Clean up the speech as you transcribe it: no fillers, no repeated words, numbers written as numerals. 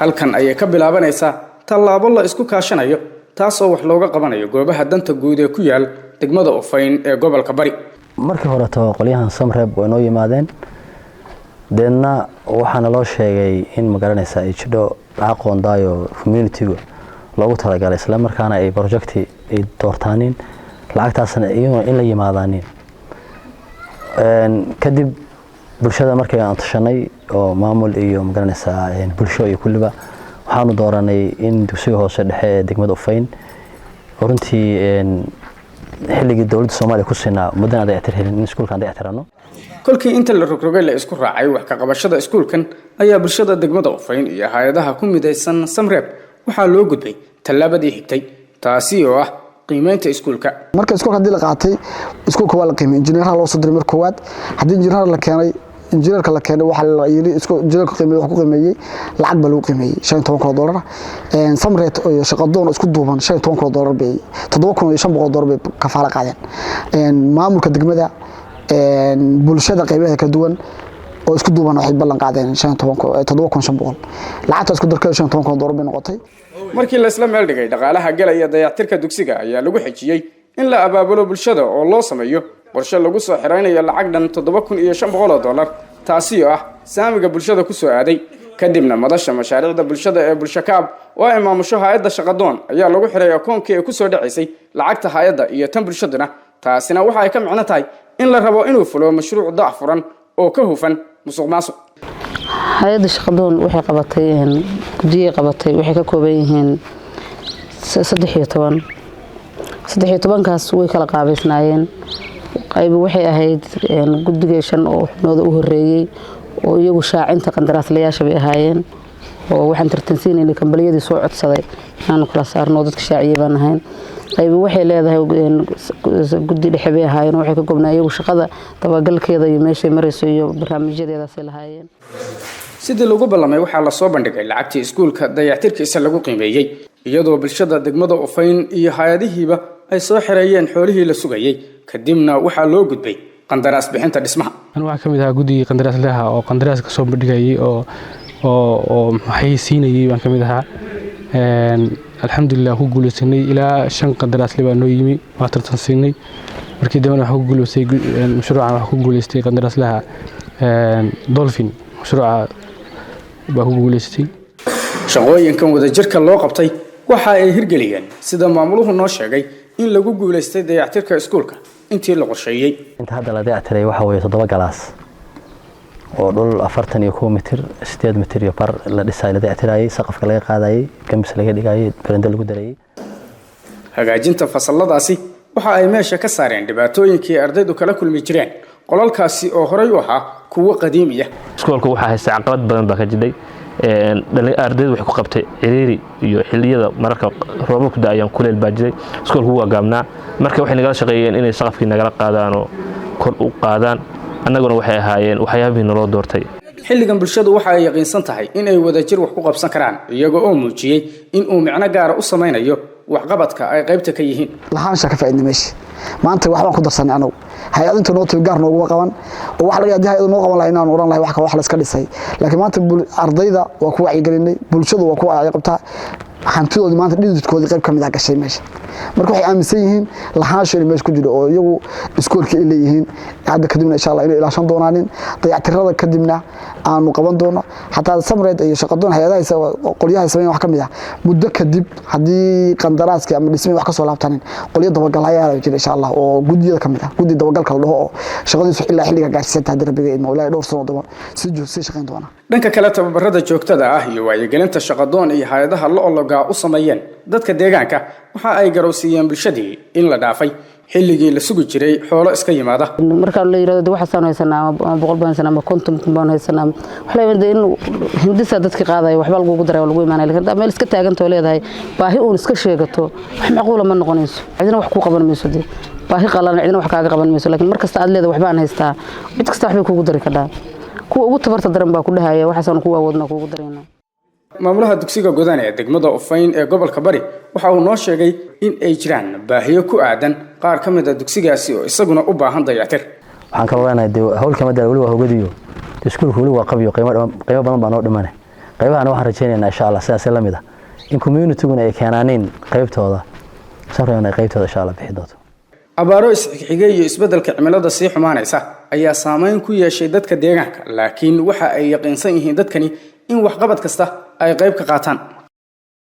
halkan ayay ka bilaabanaysaa tallaabo la isku kaashanayo taasoo wax looga qabanayo goobaha danta guud ee ku yaal degmada Ufayn ee gobolka Bari. markii hore qolyahan Samreeb way noo yimaadeen deedna waxaana loo sheegay in magaranaysa ay jidho aqoon daayo community-ga loogu talagalay isla markaana ay projecti ay doortaaneen lacagtaasna iyagoo in la yimaadaan kadib bulshada markay aan tashanay oo maamul iyo magaranaysa bulsho iyo kulliba waxaanu dooranay in dugsiga hoose dhexe ee degmada Ufayn runtii xilligii dawladda Soomaaliya ku sinaa mudana dayactir helin in iskuulkan dayactirano kolkii inta la rogrogay la isku raacay wax ka qabashada iskuulkan ayaa bulshada degmada Ufayn iyo hay'adaha ku midaysan Samreeb waxaa loo gudbay tallaabadii xigtay taasi oo ah qiimeynta iskuulka. marka iskuulka hadii la qaatay iskuulka waa la qiimeeyay injineeraha loo soo diray markii koowaad hadii injineer la keenay injineerka la keenay waxa la yiri injineerka qiimeeyay wax ku qiimeeyay lacag baa lagu qiimeeyay $15,000 Samreeb iyo shaqadoon isku duuban $15,000 bay $7,500 bay kafaala qaadeen maamulka degmada bulshada qaybaha ka duwan oo isku duuban waxay ballan qaadeen $7,500 lacagta isku darkay $15,000 bay noqotay. markii la isla meel dhigay dhaqaalaha galaya dayactirka dugsiga ayaa lagu xijiyay in la abaabulo bulshada oo loo sameeyo qorshe lagu soo xireynayo lacag dhan $7,500 taasi oo ah saamiga bulshada ku soo aaday kadibna madasha mashaariicda bulshada ee bulshakaab oo ay maamusho hay'adda shaqadoon ayaa lagu xiray akoonkii ay ku soo dhacaysay lacagta hay'adda iyo tan bulshaduna taasina waxa ay ka macno tahay in la rabo inuu fulo mashruuc daafuran oo ka hufan musuqmaasuq. hay'adda shaqadoon waxay qabatay guddiye qabatay waxay ka kooban yihiin 13 kaas way kala qaabaysnaayeen qayb waxay ahayd guddiga shan oo xubnooda u horeeyay oo iyagu shaacinta qandaraaslayaasha bay ahaayeen oo waxaan tartansiinay kambaliyadii soo codsaday aan kala saarno dadka shaaciyay baan ahayn qayb waxay leedahay guddi dhexe bay ahaayeen waxay ka gobnaa iyagu shaqada dabagalkeeda iyo meeshay marayso iyo barnaamijyadeedaas ay lahaayeen. sidii lagu ballamay waxaa la soo bandhigay lacagtii iskuulka dayactirkiisa lagu qiimeeyay iyadoo bulshada degmada Ufayn iyo hay'adihiiba ay soo xireeyeen xoolihii la sugayay kadibna waxaa loo gudbay qandaraas bixinta dhismaha. waxa kamid ah guddiga qandaraaslaha oo qandaraaska soo bandhigay oo maxay siinayay baan kamid ahaa alxamdulillah ku guuleysanay ilaa 5 qandaraasle baa noo yimi waa tartansiinay markii dambena waxa ku guuleystay mashruucan waxa ku guuleystay qandaraaslaha Dolphin mashruuca baa ku guuleystay. shaqooyinkan wadajirka loo qabtay waxa ay hirgeliyeen sida maamuluhu noo sheegay in lagu guuleystay dayactirka iskuulka intii la qorsheeyay. inta hadda la dayactiray waxa weeye 7 galaas oo dhul 41 mitir 8 mitir iyo bar la dhisay la dayactirayay saqafka laga qaadayay gamis laga dhigayay baranda lagu darayay. hagaajinta fasalladaasi waxa ay meesha ka saareen dhibaatooyinkii ardaydu kala kulmi jireen qolalkaasi oo horay u ahaa kuwa qadiimi ah. iskuulku waxa haystay caqabad badan baa ka jiray ardaydu waxay ku qabtay ciriiri iyo xilliyada mararka roobabku daayaan kuleel baa jiray iskuulku waa gaabnaa marka waxay nagala shaqeeyeen inay saqafkii nagala qaadaan oo kor u qaadaan annaguna waxay ahaayeen waxyaabihii naloo doortay. xilligan bulshadu waxa ay yaqiinsan tahay in ay wadajir wax ku qabsan karaan iyaga oo muujiyay in uu micno gaar ah u samaynayo waxqabadka ay qaybta ka yihiin. lahaansha ka faa'iideyna meesha maanta waxbaan ku darsanay anagu hay'adinta noo gaar noogu qaban oo wax laga yahay noo qaban lahayn aan oran lahayn wax la iska dhisay laakiin maanta ardayda waa ku wacyigelinay bulshadu waa ku ay qabtaa hantidoodii maanta dhididkoodii qayb kamid ah gashay meesha marka waxay aaminsan yihiin lahaansho in meesha ku jiro oo iyagu iskuulka ay leeyihiin hadda kadibna insha Allah inay ilaashan doonaan dayactirada kadibna aanu qaban doono hataa Samreed iyo shaqadoon hay'adaha qolyaha sameeyay wax kamid ah muddo kadib hadii qandaraaska ama dhismaha wax ka soo laabtaan qolyaha dabagalaya jira insha Allah oo guddiyada kamid ah guddi dabagalka la dhaho shaqadiisu ilaa xilliga gaarsiinta darbiga in Mawlaa dhowr sano daba si shaqeyn doona. dhanka kale tababarada joogtada ah iyo wacyigelinta shaqadoon iyo hay'adaha la u sameeyeen dadka deegaanka waxa ay garowsiiyeen bulshadii in la dhaafay xilligii la sugi jiray xoolo iska yimaada. marka la yiraahdo waxa saanaysanaa 100 baan sanaa 50 baan haysanaa waxa la yiraahdo in hindisa dadka qaaday waxba lagu daray lagu iimaanay laakiin meel iska taaganto leedahay baahi uu iska sheegato wax macquul ma noqonayso cidina wax ku qaban mayso baahi qalan cidina wax kaaga qaban mayso laakiin markasta aad leedahay waxba aan haystaa mid kasta waxba kugu dari karaa kuwa ugu tabarta daran baa ku dhahaya waxa saan ku awoodna kugu dareena. maamulaha dugsiga Godane ee degmada Ufayn ee gobolka Bari waxa uu noo sheegay in ay jiraan baahiyo ku aadan qaar ka mid ah dugsigaasi oo isaguna u baahan dayactir. waxaan ka wanaagay hawlka madal wali waa hogadiyo iskuulku wali waa qabiyo qiimo badan baa noo dhimanay qaybahana waxaan rajaynaynaa insha Allah sidaas la mid ah in community-guna ay keenaaneen qaybtooda samreebna ay qaybtooda insha Allah bixi doonto abaaro isxigxigay iyo isbeddelka cimilada sii xumaanaysa ayaa saameyn ku yeeshay dadka deegaanka laakiin waxa ay yaqiinsan yihiin dadkani in waxqabad kasta ay qayb ka qaataan